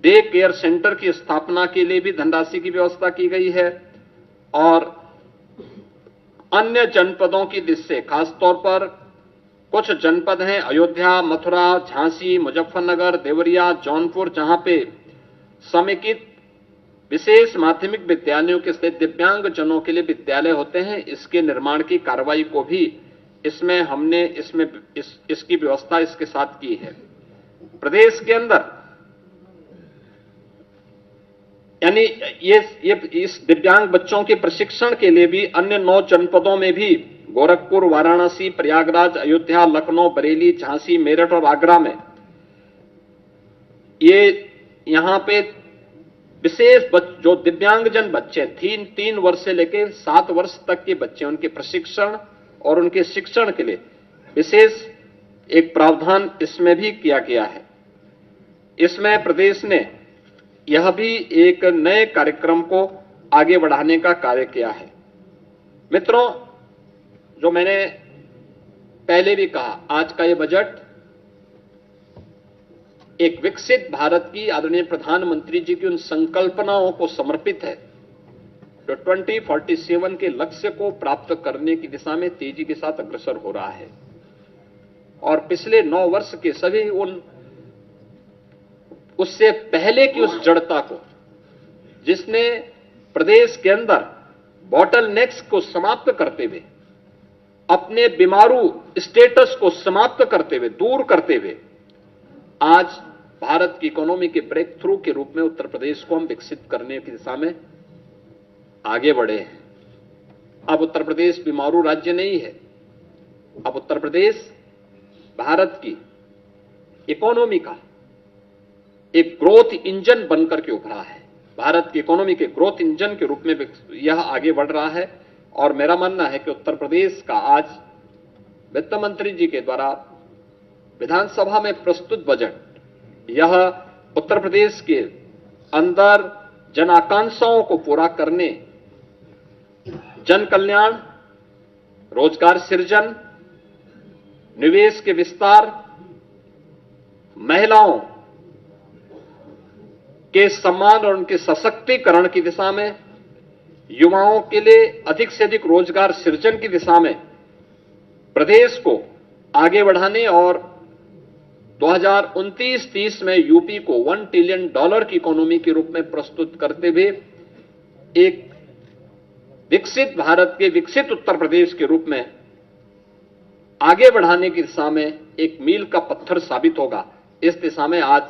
डे केयर सेंटर की स्थापना के लिए भी धनराशि की व्यवस्था की गई है। और अन्य जनपदों की दृष्टि से, खासतौर पर कुछ जनपद हैं अयोध्या, मथुरा, झांसी, मुजफ्फरनगर, देवरिया, जौनपुर, जहां पे समेकित विशेष माध्यमिक विद्यालयों के स्थित दिव्यांग जनों के लिए विद्यालय होते हैं, इसके निर्माण की कार्रवाई को भी इसमें हमने इसकी व्यवस्था इसके साथ की है। प्रदेश के अंदर यानी ये इस दिव्यांग बच्चों के प्रशिक्षण के लिए भी अन्य 9 जनपदों में भी, गोरखपुर, वाराणसी, प्रयागराज, अयोध्या, लखनऊ, बरेली, झांसी, मेरठ और आगरा में यहां पे विशेष जो दिव्यांगजन बच्चे 3 वर्ष से लेकर 7 वर्ष तक के बच्चे, उनके प्रशिक्षण और उनके शिक्षण के लिए विशेष एक प्रावधान इसमें भी किया गया है। इसमें प्रदेश ने यह भी एक नए कार्यक्रम को आगे बढ़ाने का कार्य किया है। मित्रों, जो मैंने पहले भी कहा, आज का ये बजट एक विकसित भारत की आदरणीय प्रधानमंत्री जी की उन संकल्पनाओं को समर्पित है जो 2047 के लक्ष्य को प्राप्त करने की दिशा में तेजी के साथ अग्रसर हो रहा है। और पिछले 9 वर्ष के सभी उससे पहले की उस जड़ता को, जिसने प्रदेश के अंदर बॉटलनेक्स को समाप्त करते हुए, अपने बीमारू स्टेटस को समाप्त करते हुए, दूर करते हुए, आज भारत की इकोनॉमी के ब्रेक थ्रू के रूप में उत्तर प्रदेश को हम विकसित करने की दिशा में आगे बढ़े हैं। अब उत्तर प्रदेश बीमारू राज्य नहीं है। अब उत्तर प्रदेश भारत की इकोनॉमी का एक ग्रोथ इंजन बनकर के उभरा है। भारत की इकोनॉमी के ग्रोथ इंजन के रूप में यह आगे बढ़ रहा है। और मेरा मानना है कि उत्तर प्रदेश का आज वित्त मंत्री जी के द्वारा विधानसभा में प्रस्तुत बजट, यह उत्तर प्रदेश के अंदर जन आकांक्षाओं को पूरा करने, जन कल्याण, रोजगार सृजन, निवेश के विस्तार, महिलाओं के सम्मान और उनके सशक्तिकरण की दिशा में, युवाओं के लिए अधिक से अधिक रोजगार सृजन की दिशा में प्रदेश को आगे बढ़ाने और 2029-30 में यूपी को $1 ट्रिलियन की इकोनॉमी के रूप में प्रस्तुत करते हुए एक विकसित भारत के विकसित उत्तर प्रदेश के रूप में आगे बढ़ाने की दिशा में एक मील का पत्थर साबित होगा। इस दिशा में आज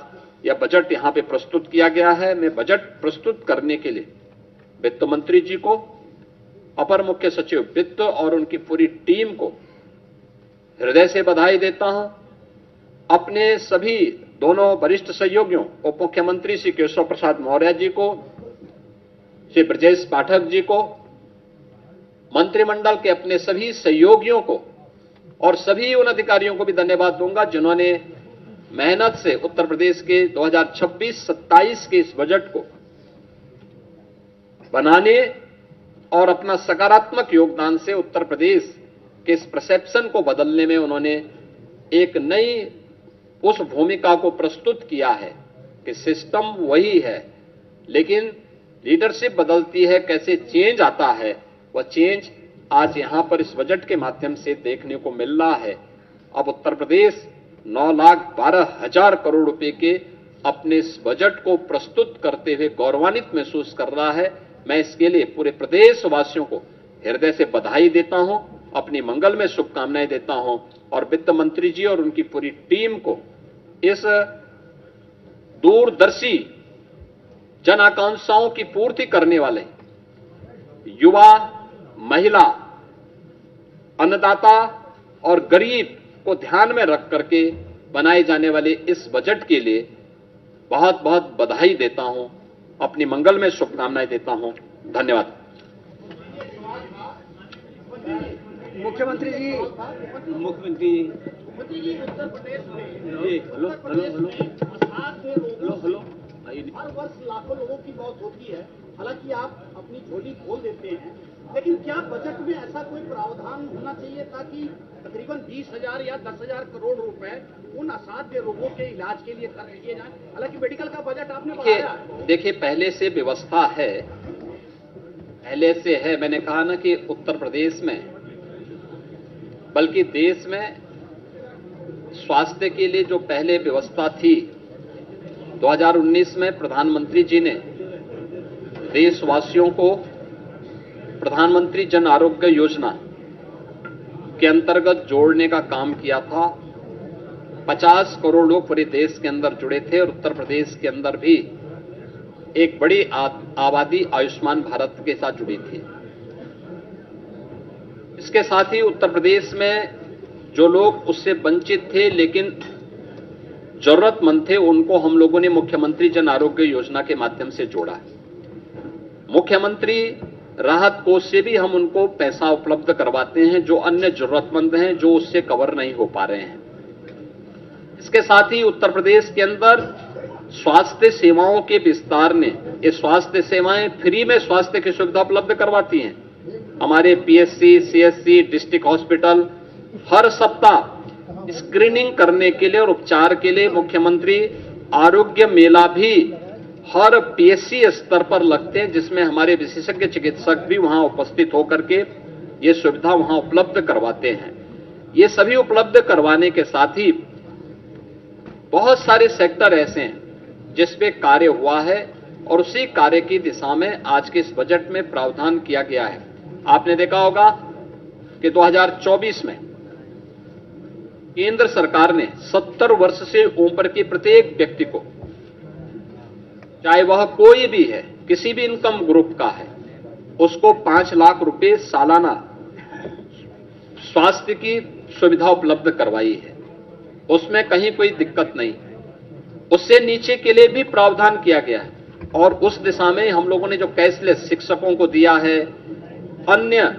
यह बजट यहां पे प्रस्तुत किया गया है। मैं बजट प्रस्तुत करने के लिए वित्त मंत्री जी को, अपर मुख्य सचिव वित्त और उनकी पूरी टीम को हृदय से बधाई देता हूं। अपने सभी दोनों वरिष्ठ सहयोगियों, उप मुख्यमंत्री श्री केशव प्रसाद मौर्य जी को, श्री ब्रजेश पाठक जी को, मंत्रिमंडल के अपने सभी सहयोगियों को और सभी उन अधिकारियों को भी धन्यवाद दूंगा जिन्होंने मेहनत से उत्तर प्रदेश के 2026-27 के इस बजट को बनाने और अपना सकारात्मक योगदान से उत्तर प्रदेश के इस परसेप्शन को बदलने में उन्होंने एक नई उस भूमिका को प्रस्तुत किया है कि सिस्टम वही है लेकिन लीडरशिप बदलती है, कैसे चेंज आता है, वह चेंज आज यहां पर इस बजट के माध्यम से देखने को मिल रहा है। अब उत्तर प्रदेश 9,12,000 करोड़ रुपए के अपने इस बजट को प्रस्तुत करते हुए गौरवान्वित महसूस कर रहा है। मैं इसके लिए पूरे प्रदेशवासियों को हृदय से बधाई देता हूं, अपनी मंगल में शुभकामनाएं देता हूं और वित्त मंत्री जी और उनकी पूरी टीम को इस दूरदर्शी जन आकांक्षाओं की पूर्ति करने वाले युवा, महिला, अन्नदाता और गरीब को ध्यान में रख करके बनाए जाने वाले इस बजट के लिए बहुत बहुत बधाई देता हूं, अपनी मंगल में शुभकामनाएं देता हूं। धन्यवाद। मुख्यमंत्री जी हेलो हर वर्ष लाखों लोगों की मौत होती है। हालांकि आप अपनी झोली खोल देते हैं, लेकिन क्या बजट में ऐसा कोई प्रावधान होना चाहिए ताकि तकरीबन 20,000 या 10,000 करोड़ रुपए उन असाध्य रोगों के इलाज के लिए खर्च किए जाएं? हालांकि मेडिकल का बजट आपने बढ़ाया। देखिए, पहले से व्यवस्था है, पहले से है। मैंने कहा ना कि उत्तर प्रदेश में बल्कि देश में स्वास्थ्य के लिए जो पहले व्यवस्था थी, 2019 में प्रधानमंत्री जी ने देशवासियों को प्रधानमंत्री जन आरोग्य योजना के अंतर्गत जोड़ने का काम किया था। 50 करोड़ लोग पूरे देश के अंदर जुड़े थे और उत्तर प्रदेश के अंदर भी एक बड़ी आबादी आयुष्मान भारत के साथ जुड़ी थी। इसके साथ ही उत्तर प्रदेश में जो लोग उससे वंचित थे लेकिन जरूरतमंद थे, उनको हम लोगों ने मुख्यमंत्री जन आरोग्य योजना के माध्यम से जोड़ा। मुख्यमंत्री राहत कोष से भी हम उनको पैसा उपलब्ध करवाते हैं जो अन्य जरूरतमंद हैं, जो उससे कवर नहीं हो पा रहे हैं। इसके साथ ही उत्तर प्रदेश के अंदर स्वास्थ्य सेवाओं के विस्तार ने, ये स्वास्थ्य सेवाएं फ्री में स्वास्थ्य की सुविधा उपलब्ध करवाती हैं। हमारे पीएचसी, सीएचसी, डिस्ट्रिक्ट हॉस्पिटल हर सप्ताह स्क्रीनिंग करने के लिए और उपचार के लिए मुख्यमंत्री आरोग्य मेला भी हर पीएससी स्तर पर लगते हैं, जिसमें हमारे विशेषज्ञ चिकित्सक भी वहां उपस्थित होकर के ये सुविधा वहां उपलब्ध करवाते हैं। ये सभी उपलब्ध करवाने के साथ ही बहुत सारे सेक्टर ऐसे हैं जिसपे कार्य हुआ है और उसी कार्य की दिशा में आज के इस बजट में प्रावधान किया गया है। आपने देखा होगा कि 2024 में केंद्र सरकार ने 70 वर्ष से ऊपर के प्रत्येक व्यक्ति को, चाहे वह कोई भी है, किसी भी इनकम ग्रुप का है, उसको 5 लाख रुपए सालाना स्वास्थ्य की सुविधा उपलब्ध करवाई है। उसमें कहीं कोई दिक्कत नहीं। उससे नीचे के लिए भी प्रावधान किया गया है और उस दिशा में हम लोगों ने जो कैशलेस शिक्षकों को दिया है, अन्य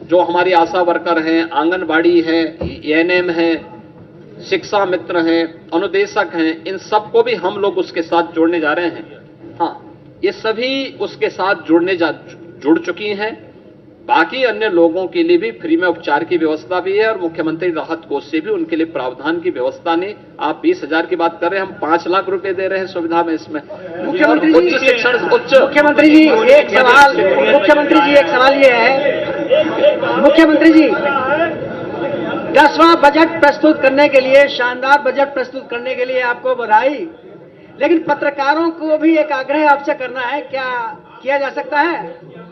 जो हमारी आशा वर्कर हैं, आंगनबाड़ी है, एएनएम है, शिक्षा मित्र हैं, अनुदेशक हैं, इन सबको भी हम लोग उसके साथ जोड़ने जा रहे हैं। हाँ, ये सभी उसके साथ जुड़ चुकी हैं। बाकी अन्य लोगों के लिए भी फ्री में उपचार की व्यवस्था भी है और मुख्यमंत्री राहत कोष से भी उनके लिए प्रावधान की व्यवस्था नहीं। आप 20,000 की बात कर रहे हैं, हम 5 लाख रुपए दे रहे हैं सुविधा में। इसमें मुख्यमंत्री जी उच्च शिक्षण मुख्यमंत्री जी एक सवाल ये है, मुख्यमंत्री जी 10वां बजट प्रस्तुत करने के लिए, शानदार बजट प्रस्तुत करने के लिए आपको बधाई, लेकिन पत्रकारों को भी एक आग्रह आपसे करना है, क्या किया जा सकता है?